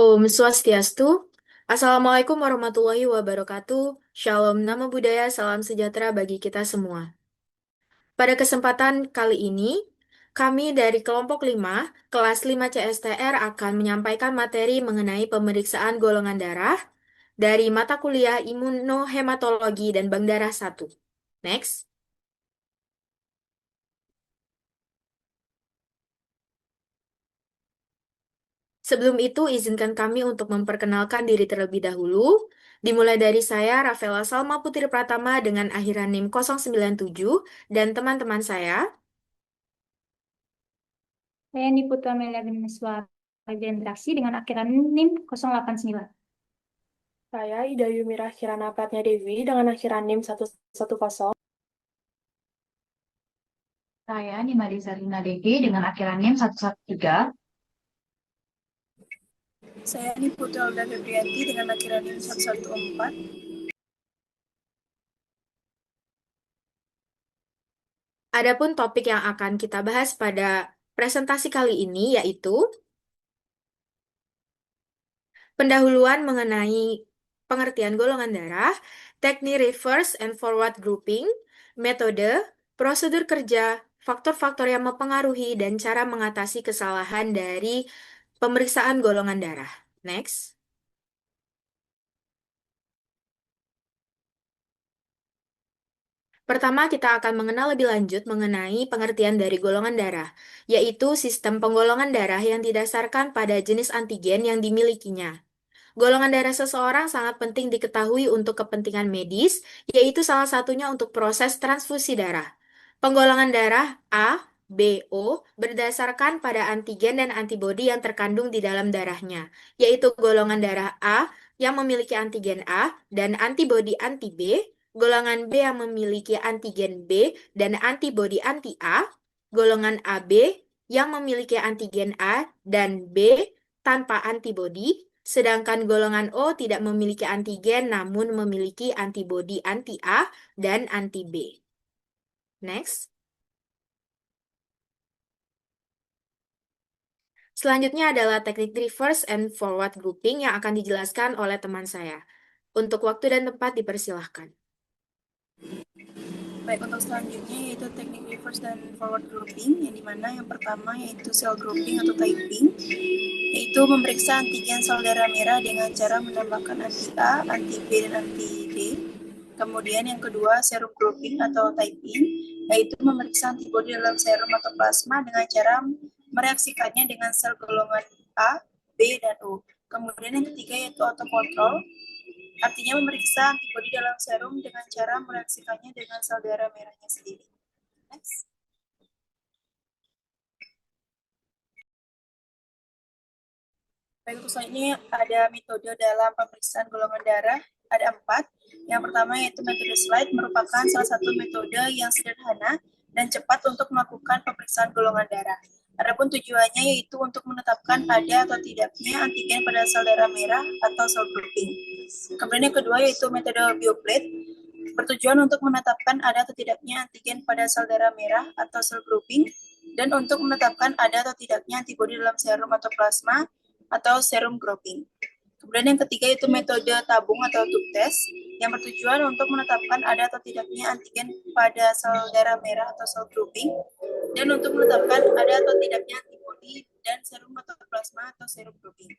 Om Swastiastu. Assalamualaikum warahmatullahi wabarakatuh. Shalom, nama budaya, salam sejahtera bagi kita semua. Pada kesempatan kali ini, kami dari kelompok 5, kelas 5 CSTR akan menyampaikan materi mengenai pemeriksaan golongan darah dari mata kuliah Imunohematologi dan Bank Darah 1. Next. Sebelum itu, izinkan kami untuk memperkenalkan diri terlebih dahulu. Dimulai dari saya, Rafaela Salma Putri Pratama dengan akhiran NIM 097 dan teman-teman saya. Saya Niputra Melia Ganeswara Interaksi dengan akhiran NIM 089. Saya Ida Yumira Kirana Pratnya Dewi dengan akhiran NIM 110. Saya Nimari Zarina DG dengan akhiran NIM 113. Saya Niputra Alda Febrianti dengan akhiran NIM 114. Adapun topik yang akan kita bahas pada presentasi kali ini yaitu pendahuluan mengenai pengertian golongan darah, teknik reverse and forward grouping, metode, prosedur kerja, faktor-faktor yang mempengaruhi, dan cara mengatasi kesalahan dari pemeriksaan golongan darah. Next. Pertama, kita akan mengenal lebih lanjut mengenai pengertian dari golongan darah, yaitu sistem penggolongan darah yang didasarkan pada jenis antigen yang dimilikinya. Golongan darah seseorang sangat penting diketahui untuk kepentingan medis, yaitu salah satunya untuk proses transfusi darah. Penggolongan darah A, B, O berdasarkan pada antigen dan antibodi yang terkandung di dalam darahnya, yaitu golongan darah A yang memiliki antigen A dan antibodi anti B, golongan B yang memiliki antigen B dan antibodi anti A, golongan AB yang memiliki antigen A dan B tanpa antibodi, sedangkan golongan O tidak memiliki antigen namun memiliki antibodi anti A dan anti B. Next. Selanjutnya adalah teknik reverse and forward grouping yang akan dijelaskan oleh teman saya. Untuk waktu dan tempat dipersilahkan. Baik, untuk selanjutnya yaitu teknik reverse dan forward grouping, yang dimana yang pertama yaitu cell grouping atau typing, yaitu memeriksa antigen sel darah merah dengan cara menambahkan anti A, anti B, dan anti D. Kemudian yang kedua serum grouping atau typing, yaitu memeriksa antibodi dalam serum atau plasma dengan cara mereaksikannya dengan sel golongan A, B, dan O. Kemudian yang ketiga yaitu autocontrol, artinya memeriksa antibodi dalam serum dengan cara mereaksikannya dengan sel darah merahnya sendiri. Next. Baik, untuk selanjutnya ada metode dalam pemeriksaan golongan darah, ada 4. Yang pertama yaitu metode slide, merupakan salah satu metode yang sederhana dan cepat untuk melakukan pemeriksaan golongan darah. Adapun tujuannya yaitu untuk menetapkan ada atau tidaknya antigen pada sel darah merah atau sel grouping. Kemudian yang kedua yaitu metode bioplate, bertujuan untuk menetapkan ada atau tidaknya antigen pada sel darah merah atau sel grouping, dan untuk menetapkan ada atau tidaknya antibodi dalam serum atau plasma atau serum grouping. Kemudian yang ketiga itu metode tabung atau tube test, yang bertujuan untuk menetapkan ada atau tidaknya antigen pada sel darah merah atau sel grouping, dan untuk menetapkan ada atau tidaknya antibodi dan serum atau plasma atau serum grouping.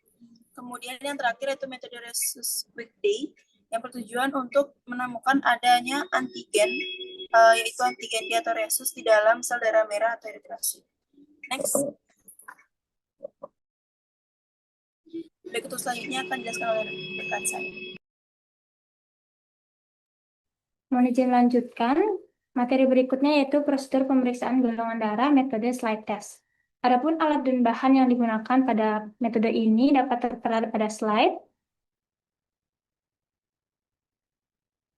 Kemudian yang terakhir itu metode Rhesus Weekday, yang bertujuan untuk menemukan adanya antigen, yaitu antigen D atau Rhesus di dalam sel darah merah atau eritrosit. Next. Baik, untuk selanjutnya akan dijelaskan oleh rekan saya. Mohon izin lanjutkan. Materi berikutnya yaitu prosedur pemeriksaan golongan darah metode slide test. Adapun alat dan bahan yang digunakan pada metode ini dapat tertera pada slide.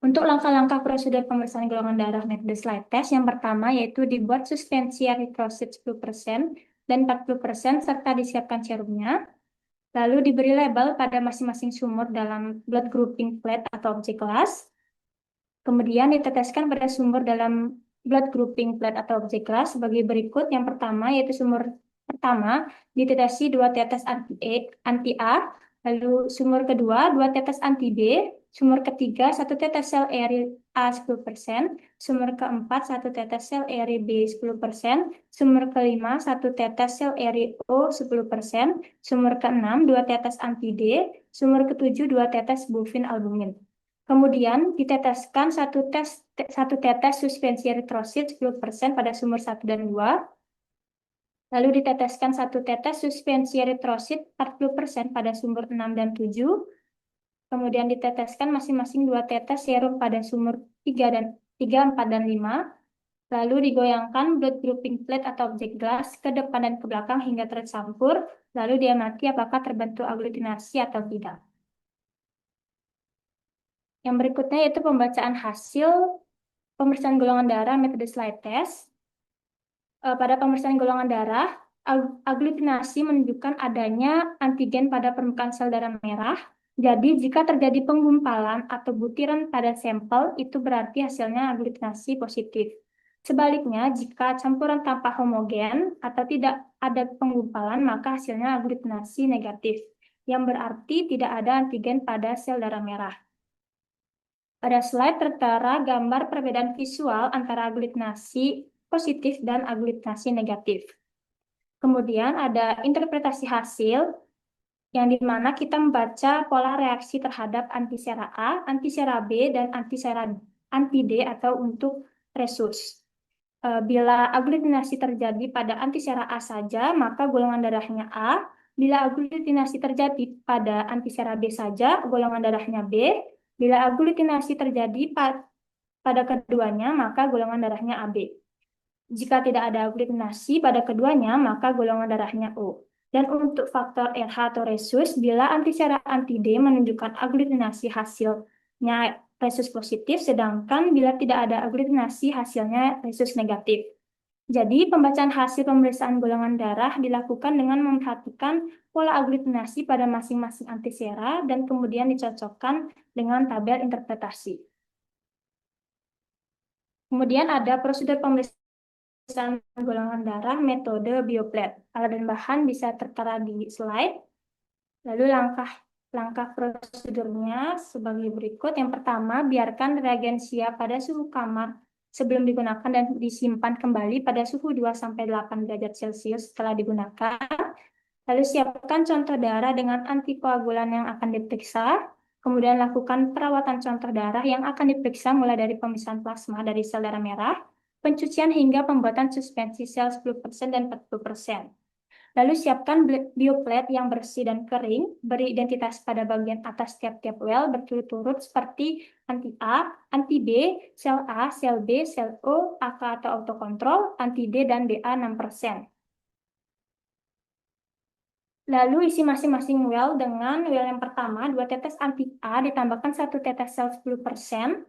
Untuk langkah-langkah prosedur pemeriksaan golongan darah metode slide test, yang pertama yaitu dibuat suspensi eritrosit 10% dan 40% serta disiapkan serumnya. Lalu diberi label pada masing-masing sumur dalam blood grouping plate atau objek kelas. Kemudian diteteskan pada sumur dalam blood grouping plate atau objek kelas sebagai berikut. Yang pertama yaitu sumur pertama ditetesi 2 tetes anti A, Lalu sumur kedua, 2 tetes anti B. Sumur ketiga, 1 tetes sel eri A 10%. Sumur keempat, 1 tetes sel eri B 10%. Sumur kelima, 1 tetes sel eri O 10%. Sumur keenam, 2 tetes anti D. Sumur ketujuh, 2 tetes bufin albumin. Kemudian diteteskan 1 tetes suspensi eritrosit 10% pada sumur 1 dan 2. Lalu diteteskan 1 tetes suspensi eritrosit 40% pada sumur 6 dan 7. Kemudian diteteskan masing-masing 2 tetes serum pada sumur 3, 4, dan 5. Lalu digoyangkan blood grouping plate atau objek gelas ke depan dan ke belakang hingga tercampur. Lalu diamati apakah terbentuk aglutinasi atau tidak. Yang berikutnya yaitu pembacaan hasil pemeriksaan golongan darah metode slide test. Pada pemeriksaan golongan darah, aglutinasi menunjukkan adanya antigen pada permukaan sel darah merah. Jadi, jika terjadi penggumpalan atau butiran pada sampel, itu berarti hasilnya aglutinasi positif. Sebaliknya, jika campuran tanpa homogen atau tidak ada penggumpalan, maka hasilnya aglutinasi negatif, yang berarti tidak ada antigen pada sel darah merah. Pada slide tertera gambar perbedaan visual antara aglutinasi positif dan aglutinasi negatif. Kemudian ada interpretasi hasil, yang dimana kita membaca pola reaksi terhadap antisera A, antisera B, dan anti D atau untuk resus. Bila aglutinasi terjadi pada antisera A saja, maka golongan darahnya A. Bila aglutinasi terjadi pada antisera B saja, golongan darahnya B. Bila aglutinasi terjadi pada keduanya, maka golongan darahnya AB. Jika tidak ada aglutinasi pada keduanya, maka golongan darahnya O. Dan untuk faktor RH atau resus, bila antisera anti D menunjukkan aglutinasi hasilnya resus positif, sedangkan bila tidak ada aglutinasi hasilnya resus negatif. Jadi, pembacaan hasil pemeriksaan golongan darah dilakukan dengan memperhatikan pola aglutinasi pada masing-masing antisera dan kemudian dicocokkan dengan tabel interpretasi. Kemudian ada prosedur pemeriksaan golongan darah metode bioplet. Alat dan bahan bisa tertera di slide. Lalu langkah prosedurnya sebagai berikut. Yang pertama, biarkan reagen siap pada suhu kamar sebelum digunakan dan disimpan kembali pada suhu 2-8 derajat Celcius setelah digunakan. Lalu siapkan contoh darah dengan antikoagulan yang akan diperiksa. Kemudian lakukan perawatan contoh darah yang akan diperiksa mulai dari pemisahan plasma dari sel darah merah, pencucian hingga pembuatan suspensi sel 10% dan 40%. Lalu siapkan bioplet yang bersih dan kering, beri identitas pada bagian atas tiap-tiap well berturut-turut seperti anti A, anti B, sel A, sel B, sel O, AK atau autokontrol, anti D, dan DA 6%. Lalu isi masing-masing well dengan well yang pertama, 2 tetes anti A ditambahkan 1 tetes sel 10%.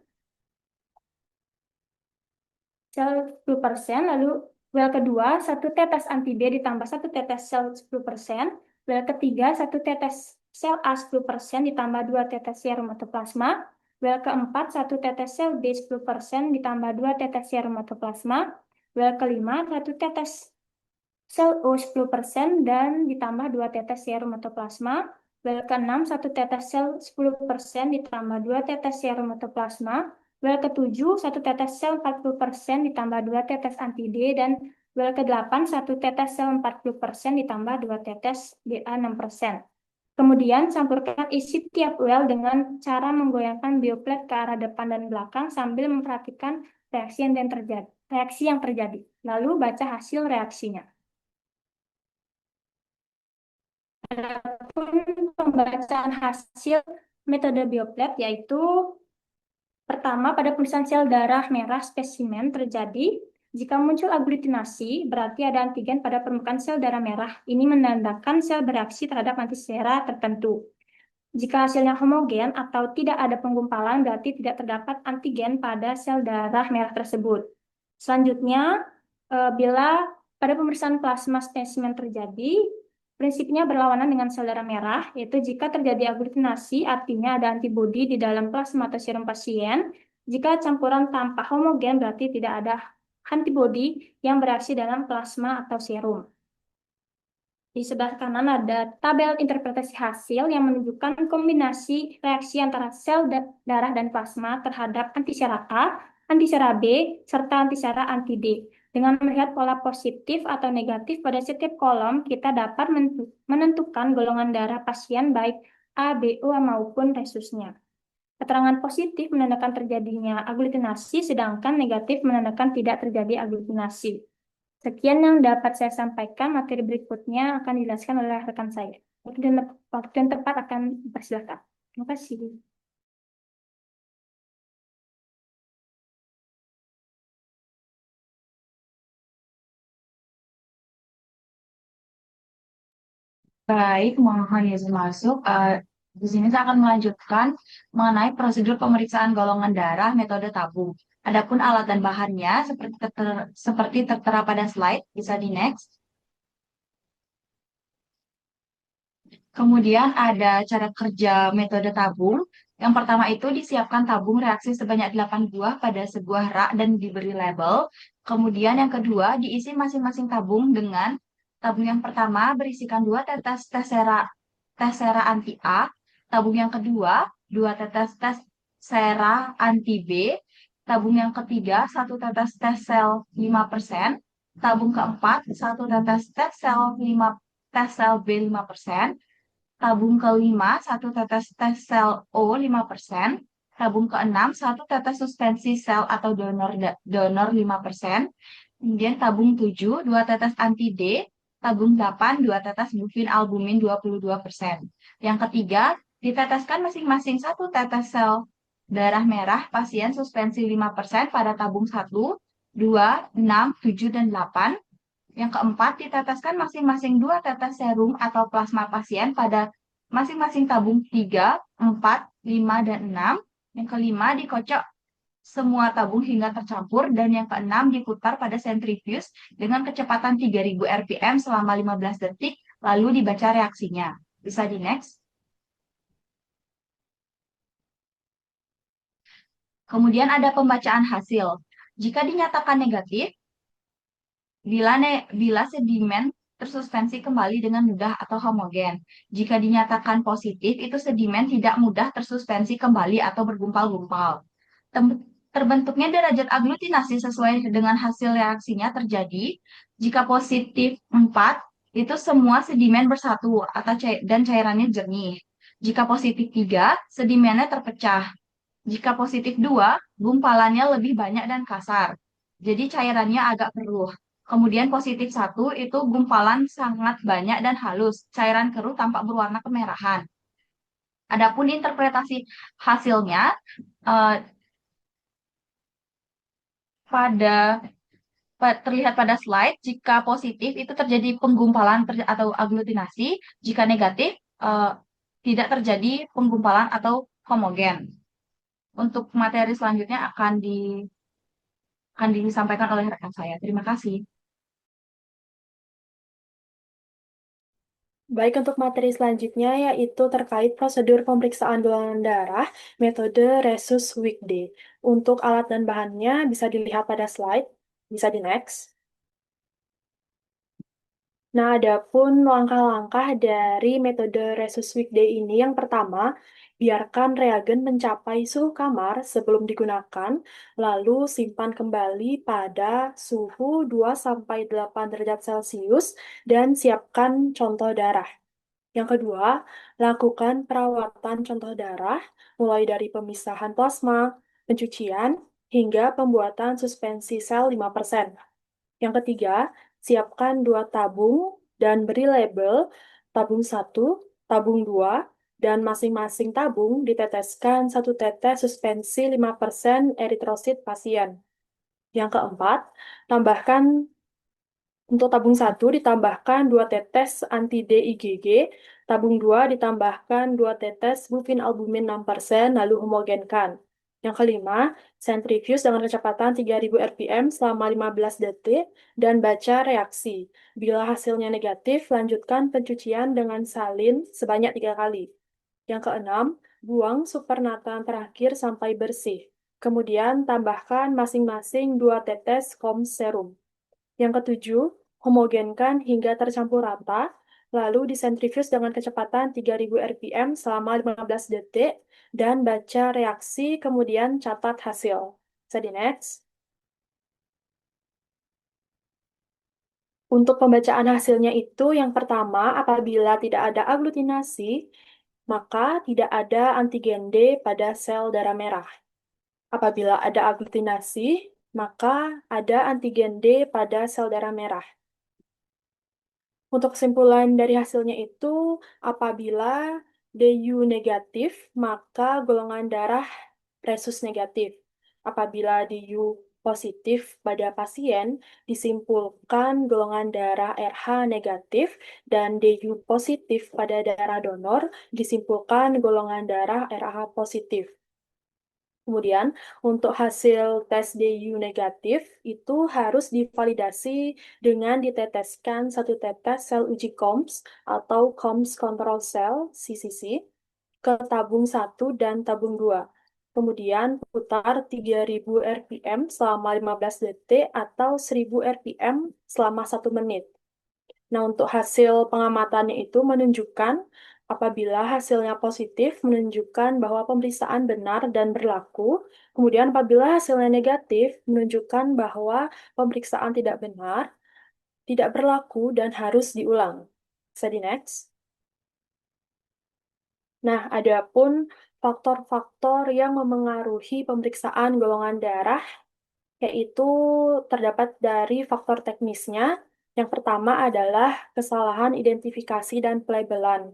Sel 10%, lalu well kedua, 1 tetes anti B ditambah 1 tetes sel 10%. Well ketiga, 1 tetes sel A 10% ditambah 2 tetes serum atau plasma. Well keempat, 1 tetes sel B 10% ditambah 2 tetes serum atau plasma. Well kelima, 1 tetes sel O 10% dan ditambah 2 tetes serum atau plasma. Well keenam, 1 tetes sel 10% ditambah 2 tetes serum atau plasma. Well ketujuh, 1 tetes sel 40% ditambah 2 tetes anti D, dan well ke-8, 1 tetes sel 40% ditambah 2 tetes DA 6%. Kemudian campurkan isi tiap well dengan cara menggoyangkan bioplet ke arah depan dan belakang sambil memperhatikan reaksi yang terjadi. Lalu baca hasil reaksinya. Adapun pembacaan hasil metode bioplet yaitu pertama, pada pemeriksaan sel darah merah spesimen terjadi jika muncul aglutinasi, berarti ada antigen pada permukaan sel darah merah. Ini menandakan sel bereaksi terhadap antisera tertentu. Jika hasilnya homogen atau tidak ada penggumpalan, berarti tidak terdapat antigen pada sel darah merah tersebut. Selanjutnya, bila pada pemeriksaan plasma spesimen terjadi, prinsipnya berlawanan dengan sel darah merah, yaitu jika terjadi aglutinasi, artinya ada antibodi di dalam plasma atau serum pasien. Jika campuran tanpa homogen, berarti tidak ada antibodi yang bereaksi dalam plasma atau serum. Di sebelah kanan ada tabel interpretasi hasil yang menunjukkan kombinasi reaksi antara sel darah dan plasma terhadap antisera A, antisera B, serta antisera anti-D. Dengan melihat pola positif atau negatif pada setiap kolom, kita dapat menentukan golongan darah pasien baik A, B, O maupun resusnya. Keterangan positif menandakan terjadinya aglutinasi, sedangkan negatif menandakan tidak terjadi aglutinasi. Sekian yang dapat saya sampaikan, materi berikutnya akan dijelaskan oleh rekan saya. Waktu yang tepat akan dipersilakan. Terima kasih. Baik, mohon izin masuk. Di sini saya akan melanjutkan mengenai prosedur pemeriksaan golongan darah metode tabung. Adapun alat dan bahannya seperti tertera pada slide, bisa di next. Kemudian ada cara kerja metode tabung. Yang pertama itu disiapkan tabung reaksi sebanyak 8 buah pada sebuah rak dan diberi label. Kemudian yang kedua diisi masing-masing tabung dengan tabung yang pertama berisikan 2 tetes tesera anti A, tabung yang kedua 2 tetes tesera anti B, tabung yang ketiga 1 tetes tes sel 5%, tabung keempat 1 tetes tes sel B 5%, tabung kelima, 1 tetes tes sel O 5%. Tabung keenam, 1 tetes suspensi sel atau donor 5%. Kemudian tabung 7, 2 tetes anti D. Tabung 8, 2 tetes bufin albumin 22%. Yang ketiga, diteteskan masing-masing 1 tetes sel darah merah pasien suspensi 5% pada tabung 1, 2, 6, 7, dan 8. Yang keempat, diteteskan masing-masing 2 tetes serum atau plasma pasien pada masing-masing tabung 3, 4, 5, dan 6. Yang kelima, dikocok semua tabung hingga tercampur. Dan yang keenam, diputar pada sentrifuge dengan kecepatan 3000 rpm selama 15 detik, lalu dibaca reaksinya. Bisa di next. Kemudian ada pembacaan hasil. Jika dinyatakan negatif, bila sedimen tersuspensi kembali dengan mudah atau homogen. Jika dinyatakan positif, itu sedimen tidak mudah tersuspensi kembali atau bergumpal-gumpal. Terbentuknya derajat aglutinasi sesuai dengan hasil reaksinya terjadi jika positif 4, itu semua sedimen bersatu dan cairannya jernih. Jika positif 3, sedimennya terpecah. Jika positif 2, gumpalannya lebih banyak dan kasar. Jadi cairannya agak keruh. Kemudian positif 1 itu gumpalan sangat banyak dan halus. Cairan keruh tampak berwarna kemerahan. Adapun interpretasi hasilnya eh, terlihat pada slide, jika positif itu terjadi penggumpalan atau aglutinasi, jika negatif tidak terjadi penggumpalan atau homogen. Untuk materi selanjutnya akan disampaikan oleh rekan saya. Terima kasih. Baik, untuk materi selanjutnya yaitu terkait prosedur pemeriksaan golongan darah metode Rhesus Weekday. Untuk alat dan bahannya bisa dilihat pada slide, bisa di next. Nah, adapun langkah-langkah dari metode Rhesus Weekday ini, yang pertama, biarkan reagen mencapai suhu kamar sebelum digunakan, lalu simpan kembali pada suhu 2-8 derajat Celcius dan siapkan contoh darah. Yang kedua, lakukan perawatan contoh darah, mulai dari pemisahan plasma, pencucian, hingga pembuatan suspensi sel 5%. Yang ketiga, siapkan 2 tabung dan beri label tabung 1, tabung 2, dan masing-masing tabung diteteskan 1 tetes suspensi 5% eritrosit pasien. Yang keempat, tambahkan untuk tabung 1 ditambahkan 2 tetes anti-DIGG, tabung 2 ditambahkan 2 tetes bufin albumin 6%, lalu homogenkan. Yang kelima, sentrifuge dengan kecepatan 3000 rpm selama 15 detik dan baca reaksi. Bila hasilnya negatif, lanjutkan pencucian dengan salin sebanyak 3 kali. Yang keenam, buang supernatan terakhir sampai bersih. Kemudian tambahkan masing-masing 2 tetes kom serum. Yang ketujuh, homogenkan hingga tercampur rata, lalu disentrifuge dengan kecepatan 3000 rpm selama 15 detik, dan baca reaksi, kemudian catat hasil. Bisa di next. Untuk pembacaan hasilnya itu, yang pertama, apabila tidak ada aglutinasi, maka tidak ada antigen D pada sel darah merah. Apabila ada aglutinasi, maka ada antigen D pada sel darah merah. Untuk kesimpulan dari hasilnya itu, apabila DU negatif, maka golongan darah resus negatif. Apabila DU positif pada pasien, disimpulkan golongan darah RH negatif, dan DU positif pada darah donor, disimpulkan golongan darah RH positif. Kemudian, untuk hasil tes DU negatif itu harus divalidasi dengan diteteskan satu tetes sel uji COMS atau COMS Control Cell (CCC) ke tabung 1 dan tabung 2. Kemudian putar 3000 rpm selama 15 detik atau 1000 rpm selama 1 menit. Nah, untuk hasil pengamatannya itu menunjukkan apabila hasilnya positif menunjukkan bahwa pemeriksaan benar dan berlaku. Kemudian apabila hasilnya negatif menunjukkan bahwa pemeriksaan tidak benar, tidak berlaku dan harus diulang. Bisa di next. Nah, adapun faktor-faktor yang memengaruhi pemeriksaan golongan darah yaitu terdapat dari faktor teknisnya. Yang pertama adalah kesalahan identifikasi dan pelabelan.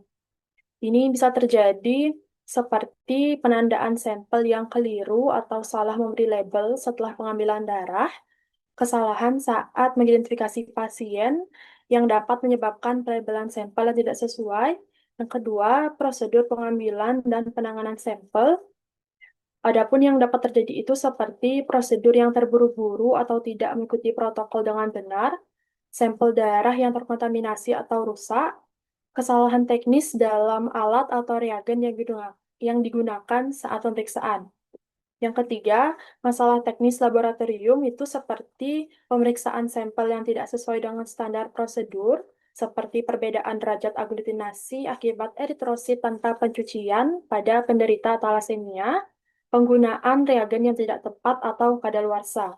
Ini bisa terjadi seperti penandaan sampel yang keliru atau salah memberi label setelah pengambilan darah, kesalahan saat mengidentifikasi pasien yang dapat menyebabkan pelabelan sampel yang tidak sesuai. Yang kedua, prosedur pengambilan dan penanganan sampel. Adapun yang dapat terjadi itu seperti prosedur yang terburu-buru atau tidak mengikuti protokol dengan benar, sampel darah yang terkontaminasi atau rusak, kesalahan teknis dalam alat atau reagen yang digunakan saat pemeriksaan. Yang ketiga, masalah teknis laboratorium itu seperti pemeriksaan sampel yang tidak sesuai dengan standar prosedur, seperti perbedaan derajat aglutinasi akibat eritrosit tanpa pencucian pada penderita talasemia, penggunaan reagen yang tidak tepat atau kadaluarsa.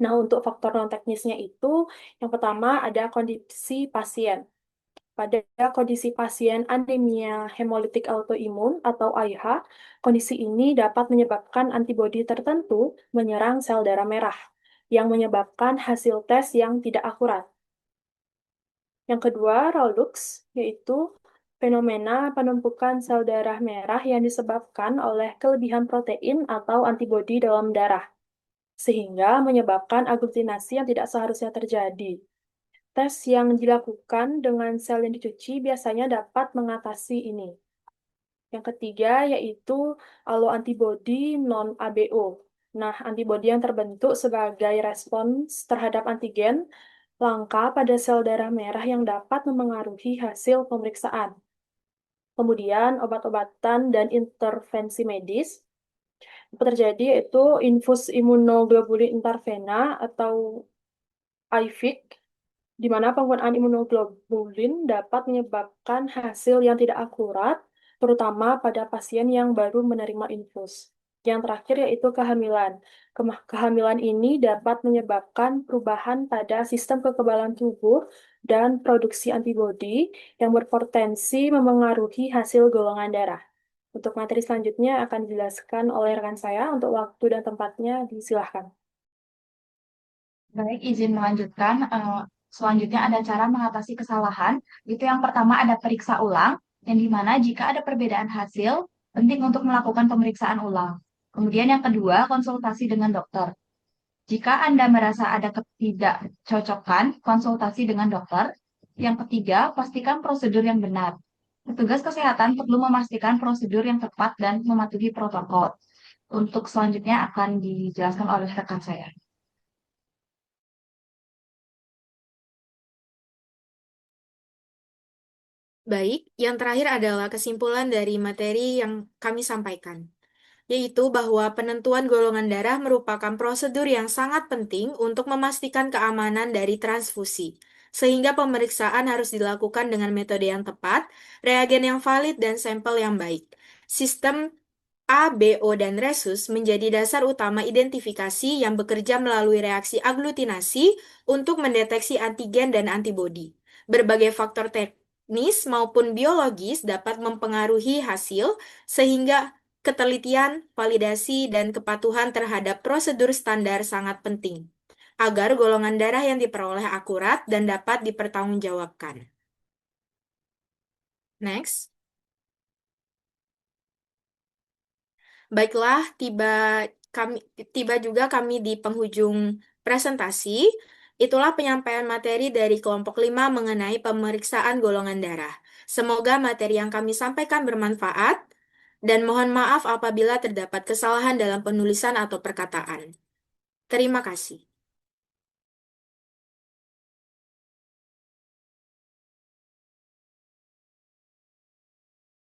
Nah, untuk faktor non-teknisnya itu, yang pertama ada kondisi pasien. Pada kondisi pasien anemia hemolitik autoimun atau AIH, kondisi ini dapat menyebabkan antibodi tertentu menyerang sel darah merah, yang menyebabkan hasil tes yang tidak akurat. Yang kedua, Rallux, yaitu fenomena penumpukan sel darah merah yang disebabkan oleh kelebihan protein atau antibodi dalam darah, sehingga menyebabkan aglutinasi yang tidak seharusnya terjadi. Tes yang dilakukan dengan sel yang dicuci biasanya dapat mengatasi ini. Yang ketiga yaitu alloantibody non-ABO. Nah, antibodi yang terbentuk sebagai respons terhadap antigen langka pada sel darah merah yang dapat memengaruhi hasil pemeriksaan. Kemudian, obat-obatan dan intervensi medis. Yang terjadi yaitu infus imunoglobulin intravena atau IVIG, di mana penggunaan imunoglobulin dapat menyebabkan hasil yang tidak akurat, terutama pada pasien yang baru menerima infus. Yang terakhir yaitu kehamilan. Kehamilan ini dapat menyebabkan perubahan pada sistem kekebalan tubuh dan produksi antibodi yang berpotensi memengaruhi hasil golongan darah. Untuk materi selanjutnya akan dijelaskan oleh rekan saya. Untuk waktu dan tempatnya disilahkan. Baik, izin melanjutkan. Selanjutnya ada cara mengatasi kesalahan. Itu yang pertama ada periksa ulang, yang dimana jika ada perbedaan hasil, penting untuk melakukan pemeriksaan ulang. Kemudian yang kedua, konsultasi dengan dokter. Jika Anda merasa ada ketidakcocokan, konsultasi dengan dokter. Yang ketiga, pastikan prosedur yang benar. Petugas kesehatan perlu memastikan prosedur yang tepat dan mematuhi protokol. Untuk selanjutnya akan dijelaskan oleh rekan saya. Baik, yang terakhir adalah kesimpulan dari materi yang kami sampaikan, yaitu bahwa penentuan golongan darah merupakan prosedur yang sangat penting untuk memastikan keamanan dari transfusi. sehingga pemeriksaan harus dilakukan dengan metode yang tepat, reagen yang valid, dan sampel yang baik. Sistem A, B, O, dan resus menjadi dasar utama identifikasi yang bekerja melalui reaksi aglutinasi untuk mendeteksi antigen dan antibodi. Berbagai faktor teknis maupun biologis dapat mempengaruhi hasil, sehingga ketelitian, validasi, dan kepatuhan terhadap prosedur standar sangat penting, agar golongan darah yang diperoleh akurat dan dapat dipertanggungjawabkan. Next. Baiklah, tiba juga kami di penghujung presentasi. Itulah penyampaian materi dari kelompok 5 mengenai pemeriksaan golongan darah. Semoga materi yang kami sampaikan bermanfaat, dan mohon maaf apabila terdapat kesalahan dalam penulisan atau perkataan. Terima kasih.